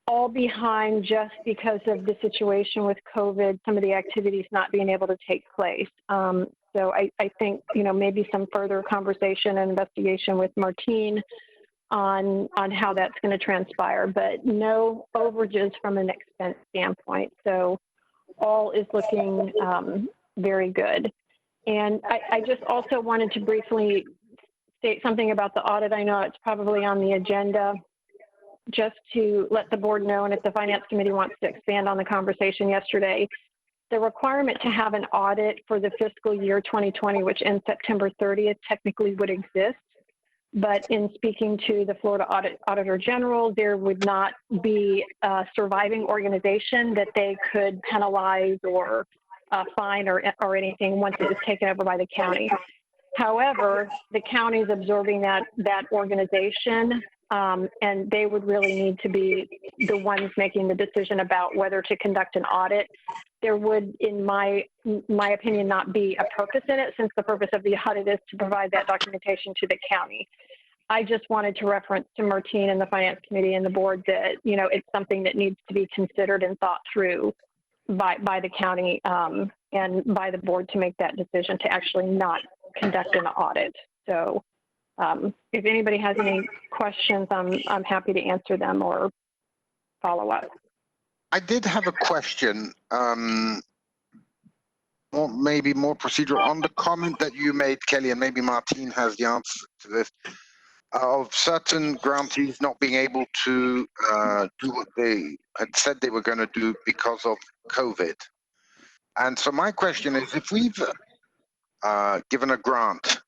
all behind just because of the situation with COVID, some of the activities not being able to take place. So I think, maybe some further conversation and investigation with Martine on how that's going to transpire, but no overages from an expense standpoint. So all is looking very good. And I just also wanted to briefly state something about the audit. I know it's probably on the agenda, just to let the board know, and if the Finance Committee wants to expand on the conversation yesterday, the requirement to have an audit for the fiscal year 2020, which ends September 30th, technically would exist. But in speaking to the Florida Auditor General, there would not be a surviving organization that they could penalize or fine or anything once it is taken over by the county. However, the county is absorbing that organization, and they would really need to be the ones making the decision about whether to conduct an audit. There would, in my opinion, not be a purpose in it, since the purpose of the audit is to provide that documentation to the county. I just wanted to reference to Martine and the Finance Committee and the board that, it's something that needs to be considered and thought through by the county and by the board to make that decision to actually not conduct an audit. So if anybody has any questions, I'm happy to answer them or follow up. I did have a question, maybe more procedural, on the comment that you made, Kelly, and maybe Martine has the answer to this, of certain grantees not being able to do what they had said they were going to do because of COVID. And so my question is, if we've given a grant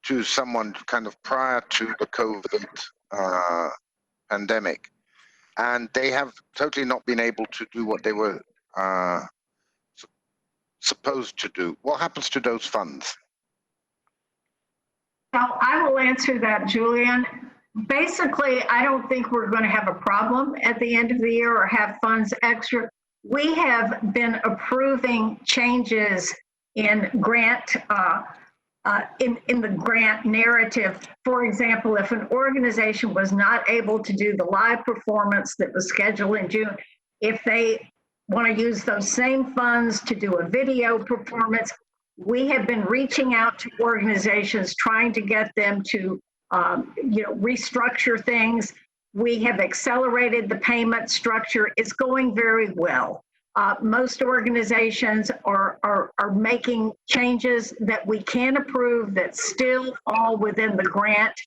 to someone kind of prior to the COVID pandemic, and they have totally not been able to do what they were supposed to do, what happens to those funds? Well, I will answer that, Julian. Basically, I don't think we're going to have a problem at the end of the year or have funds extra. We have been approving changes in grant in the grant narrative. For example, if an organization was not able to do the live performance that was scheduled in June, if they want to use those same funds to do a video performance, we have been reaching out to organizations trying to get them to restructure things. We have accelerated the payment structure. It's going very well. Most organizations are making changes that we can approve that still fall within the grant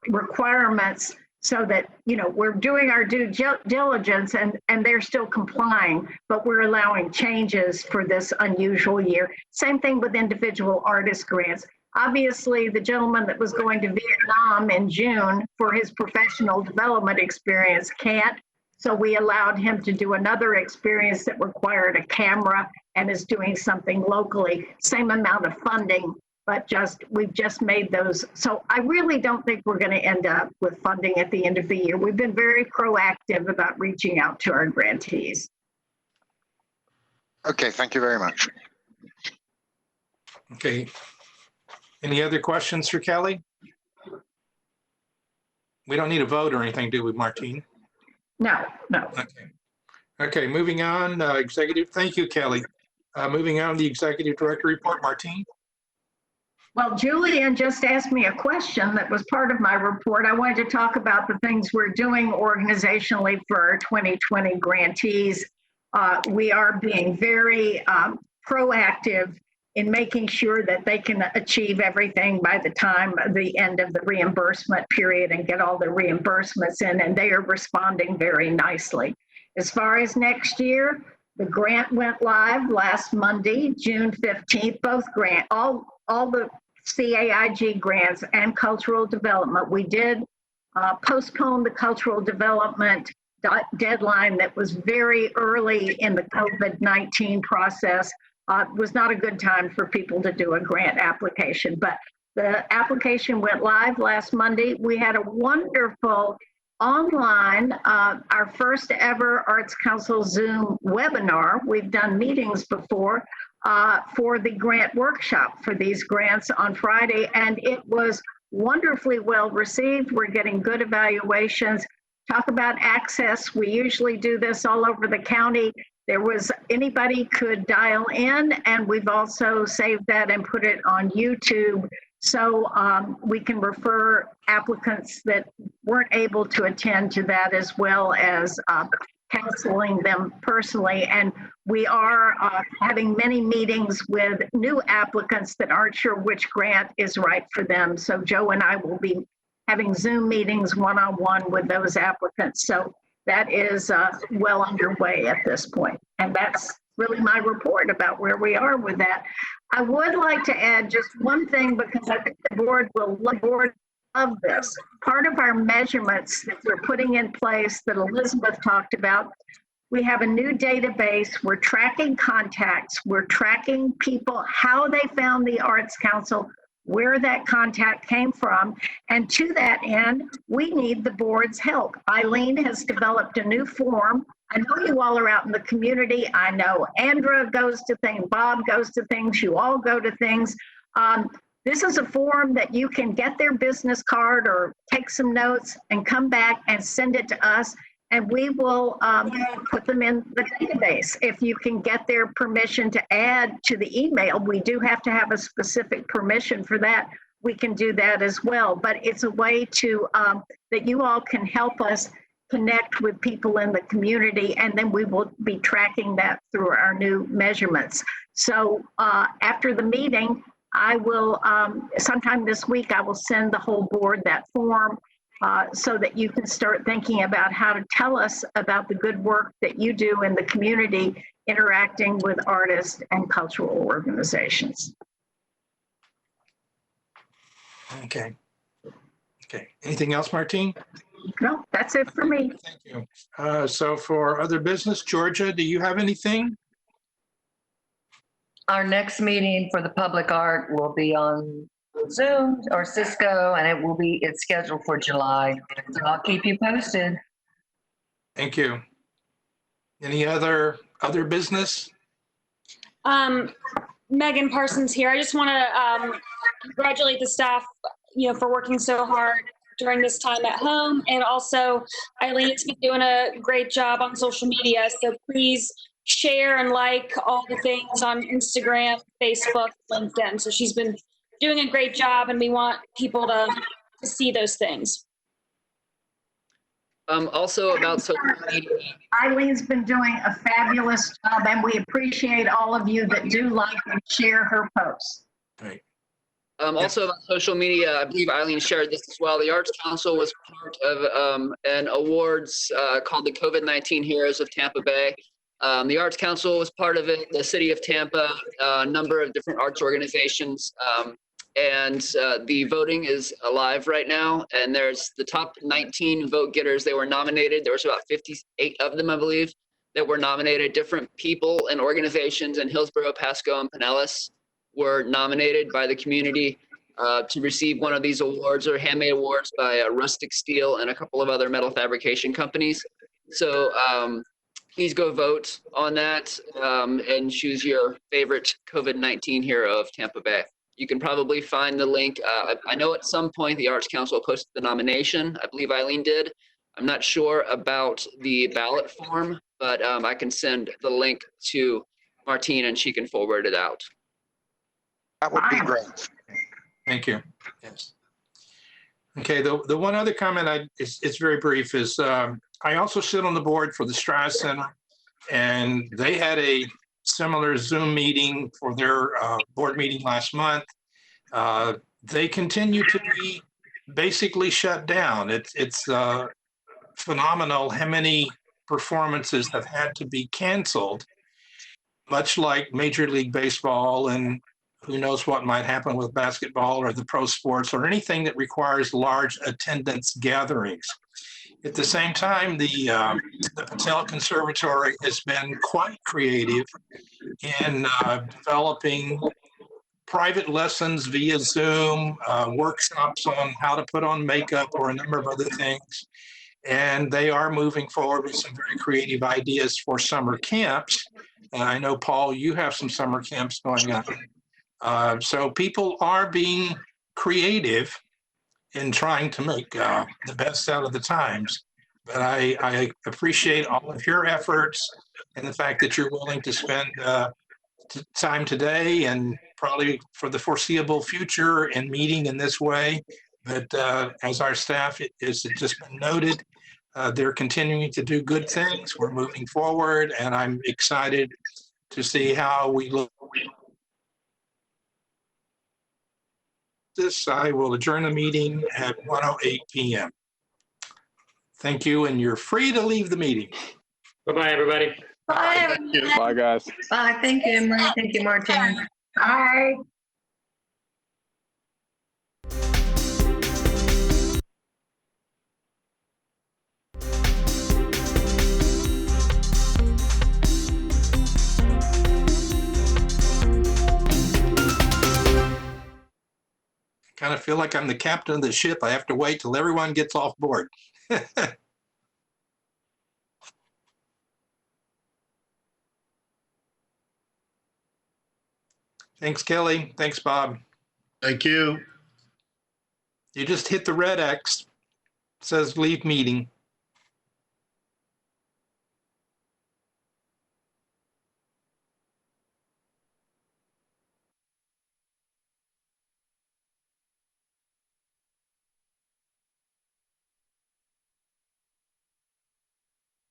requirements, so that we're doing our due diligence and they're still complying, but we're allowing changes for this unusual year. Same thing with individual artist grants. Obviously, the gentleman that was going to Vietnam in June for his professional development experience can't. So we allowed him to do another experience that required a camera and is doing something locally. Same amount of funding, but we've just made those. So I really don't think we're going to end up with funding at the end of the year. We've been very proactive about reaching out to our grantees. Okay, thank you very much. Okay. Any other questions for Kelly? We don't need a vote or anything, do we, Martine? No. Okay, moving on, executive. Thank you, Kelly. Moving on, the executive director report, Martine. Well, Julian just asked me a question that was part of my report. I wanted to talk about the things we're doing organizationally for our 2020 grantees. We are being very proactive in making sure that they can achieve everything by the time of the end of the reimbursement period and get all the reimbursements in, and they are responding very nicely. As far as next year, the grant went live last Monday, June 15th, all the CAIG grants and cultural development. We did postpone the cultural development deadline that was very early in the COVID-19 process. It was not a good time for people to do a grant application, but the application went live last Monday. We had a wonderful online, our first ever Arts Council Zoom webinar. We've done meetings before for the grant workshop for these grants on Friday, and it was wonderfully well received. We're getting good evaluations. talk about access. We usually do this all over the county. Anybody could dial in, and we've also saved that and put it on YouTube. So we can refer applicants that weren't able to attend to that, as well as counseling them personally. And we are having many meetings with new applicants that aren't sure which grant is right for them. So Joe and I will be having Zoom meetings one-on-one with those applicants. So that is well underway at this point. And that's really my report about where we are with that. I would like to add just one thing, because I think the board will love this. Part of our measurements that we're putting in place that Elizabeth talked about, we have a new database. We're tracking contacts. We're tracking people, how they found the Arts Council, where that contact came from. And to that end, we need the board's help. Eileen has developed a new form. I know you all are out in the community. I know Andra goes to things, Bob goes to things, you all go to things. This is a form that you can get their business card or take some notes and come back and send it to us, and we will put them in the database. If you can get their permission to add to the email, we do have to have a specific permission for that. We can do that as well, but it's a way to that you all can help us connect with people in the community, and then we will be tracking that through our new measurements. So after the meeting, I will, sometime this week, I will send the whole board that form so that you can start thinking about how to tell us about the good work that you do in the community, interacting with artists and cultural organizations. Okay. Anything else, Martine? No, that's it for me. Thank you. So for other business, Georgia, do you have anything? Our next meeting for the public art will be on Zoom or Cisco, and it's scheduled for July. So I'll keep you posted. Thank you. Any other business? Megan Parsons here. I just want to congratulate the staff, for working so hard during this time at home. And also, Eileen's been doing a great job on social media. So please share and like all the things on Instagram, Facebook, LinkedIn. So she's been doing a great job, and we want people to see those things. Also about social media. Eileen's been doing a fabulous job, and we appreciate all of you that do like and share her posts. Right. Also about social media, I believe Eileen shared this as well. The Arts Council was part of an awards called the COVID-19 Heroes of Tampa Bay. The Arts Council was part of it, the City of Tampa, a number of different arts organizations. And the voting is alive right now. And there's the top 19 vote getters. They were nominated. There was about 58 of them, I believe, that were nominated. Different people and organizations in Hillsborough, Pasco, and Pinellas were nominated by the community to receive one of these awards, or handmade awards by Rustic Steel and a couple of other metal fabrication companies. So please go vote on that and choose your favorite COVID-19 hero of Tampa Bay. You can probably find the link. I know at some point the Arts Council posted the nomination. I believe Eileen did. I'm not sure about the ballot form, but I can send the link to Martine and she can forward it out. That would be great. Thank you. Yes. Okay, the one other comment, it's very brief, is I also sit on the board for the Strauss Center, and they had a similar Zoom meeting for their board meeting last month. They continue to be basically shut down. It's phenomenal how many performances have had to be canceled, much like Major League Baseball, and who knows what might happen with basketball or the pro sports or anything that requires large attendance gatherings. At the same time, the Patel Conservatory has been quite creative in developing private lessons via Zoom, workshops on how to put on makeup or a number of other things. And they are moving forward with some very creative ideas for summer camps. And I know, Paul, you have some summer camps going on. So people are being creative in trying to make the best out of the times. But I appreciate all of your efforts and the fact that you're willing to spend time today and probably for the foreseeable future in meeting in this way. But as our staff has just been noted, they're continuing to do good things. We're moving forward, and I'm excited to see how we look. I will adjourn the meeting at 1:08 p.m. Thank you, and you're free to leave the meeting. Bye-bye, everybody. Bye, everyone. Bye, guys. Bye. Thank you, Emery. Thank you, Martin. Bye. Kind of feel like I'm the captain of the ship. I have to wait till everyone gets off board. Thanks, Kelly. Thanks, Bob. Thank you. You just hit the red X. It says leave meeting.